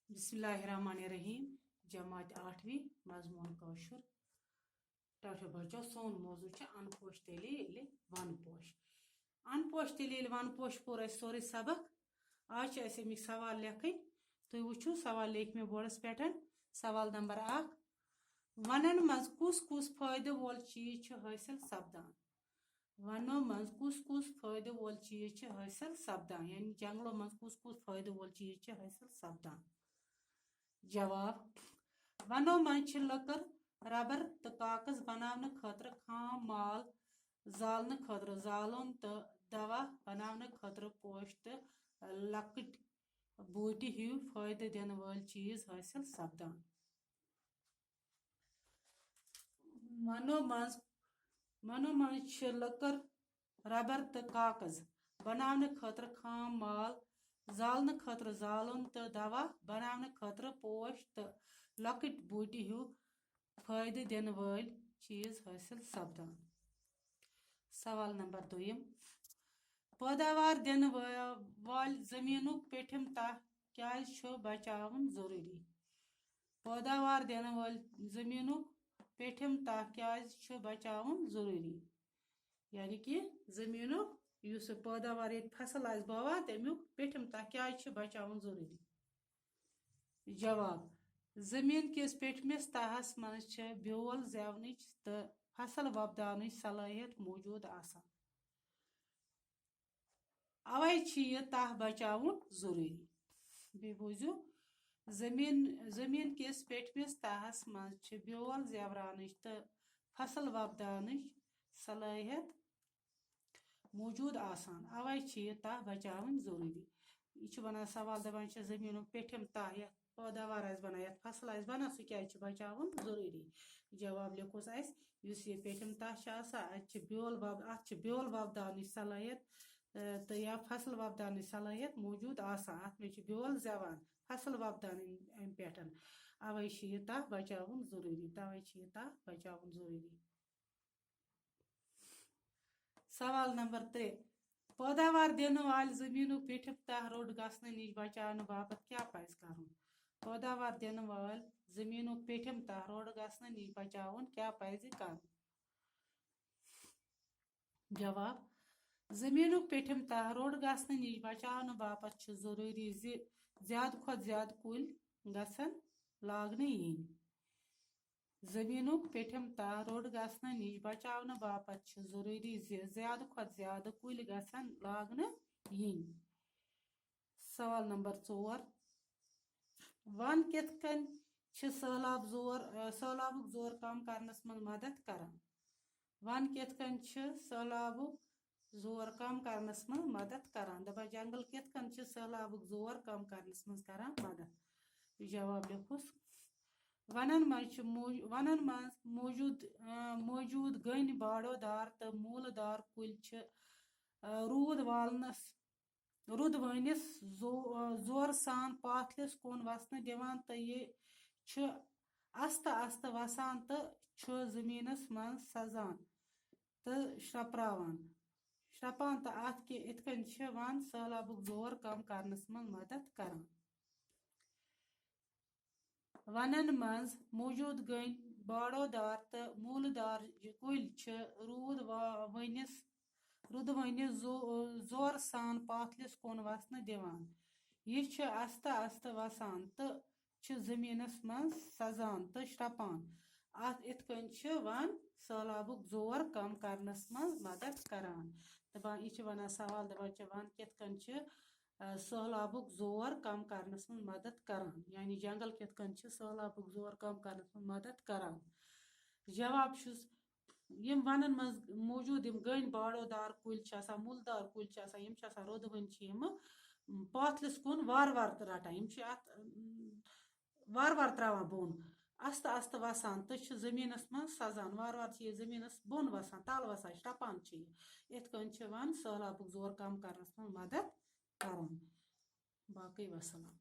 बिस्मिल्लाहिर्रहमानिर्रहीम। जमात 8वीं मजमून कौशर टोटो बच्चों सोन मौजू अनपोश तेले वन पोश अनपोश तेले वन पोश पोर सोरे सबक आज अमिक सवाल लेखन तुम वो सवाल लेख मे बोर्डस पे। सवाल नंबर 1 वनन मज कुस कुस फायदे वोल चीज हासिल सपदान। वनो मज कुस कुस फायदे वोल चीज हासिल सपदान यानी जंगलों मज कुस कुस फायदे वोल चीज हासिल सपदान। जवाब वनो मज लकर रबर तो कागज बनाने खतर खाम माल जालने खतर जालन तो दवा बनाने खतर पोश तो लकट बूटी हू फायदे दिन वाल चीज हासिल सपदान। वनो मज लकर रबर तो कागज बनाने खतर खाम माल जालने खतर जालन तो दवा बनाने खतर पोश तो लकट बूटी हू फायदे दिन वाल चीज हासिल सपदान। सवाल नंबर 2 पैदावार दिन वाल जमीन पेठिम तह क्या बचावन जरूरी। पैदावार दिन वाल जमीन पेठिम तह क्या बचावन जरूरी यानी कि जमीन युस पैदावार ये फसल आज बवान तमुक पेठिम तह क्या बचावन जरूरी। जवाब जमीन किस पेठमिस तहस मज ब्योल जेवन तो फसल वपदान सलाहियत मौजूद आसान अवै यह तह बचावन जरूरी। बे बूझू जमीन किस पेठमिस तहस मज ब्योल जेवरान तो फसल वपदान सलाहियत मौजूद आसान अवै यह तह बचावन जरूरी। यह वन सवाल दपान जमीन पेठिम तह ये पैदावार बना ये फसल बना सह क्या बचावन जरूरी। जवाब लिखोस ये पेठिम तह ब्योल वपदान सलाहियत तो या फसल वपदान सलाहियत मौजूद आसान अत मे ब्योल जेवान फसल वपदान अम पे अवै यह तह बचावन जरूरी तवै यह तह बचावन जरूरी। सवाल नंबर 3 पैदावार दिन वाल जमीन पेठिम तह रोड गसने नश बचाने बाबत क्या पज कर। पैदावार दिन वाल जमीन पेठिम तह रोड गसने नश बचावन क्या पज कर। जवाब जमीन पेठिम तह रोड गसने नश बचाने बाबत जरूरी ज्यादा खुद ज्यादा कुल गसन लागने यिन। जमीन पेठिम तह रोड गसने नश बचाने बाबत जरूरी ज्यादा खुद ज्यादा कुल गसन लागने यिन। सवाल नंबर 4 वन कित कन सैलाब जोर कम करनस मज मदद करान। वन कित कन सैलाब जोर कम करनस मज मदद करान दपा जंगल कित कन सैलाब जोर कम करनस मज करान मदद। जवाब लिखुस वनन मज मौजूद गन बाड़ोदार तो मूलदार कुल रुद वनिस जोर सान पाथलिस कुन वसन दिवान तो ये अस्त अस्त वसान तो जमीनस मज सजान तो श्रपान तो अत इत कन वन सैलाब जोर कम करनस मज मदद करान। वनन मज मौजूद गन बाड़ोदार तो मूलदार कुल रुद वनिस जोर सान पाथलिस कुन वसन दिवान यह अस्त अस्त वसान तो जमीनस मज सजान तो श्रपान अत इत कन वन सैलाब जोर कम करनस मज मदद करान। दपान यह वन सवाल दपान वन कित कन सैलाब जोर कम करनस मज मदद करान यानी जंगल कित कन सैलाब जोर कम करनस मज मदद करान। जवाब यम वनन मज मौजूद गन बाड़ोदार कुल मूलदार कुल यम रुदवन पाथलिस कुन वार वार रटान यम अत वार वार त्रावान बोन अस्त अस्त वसान तो जमीनस मज सजान वार वार ये जमीनस बोन वसान तल वसान श्रपान इत कन वन सैलाब जोर कम करनस मज मदद करान। बाकी वसलाम।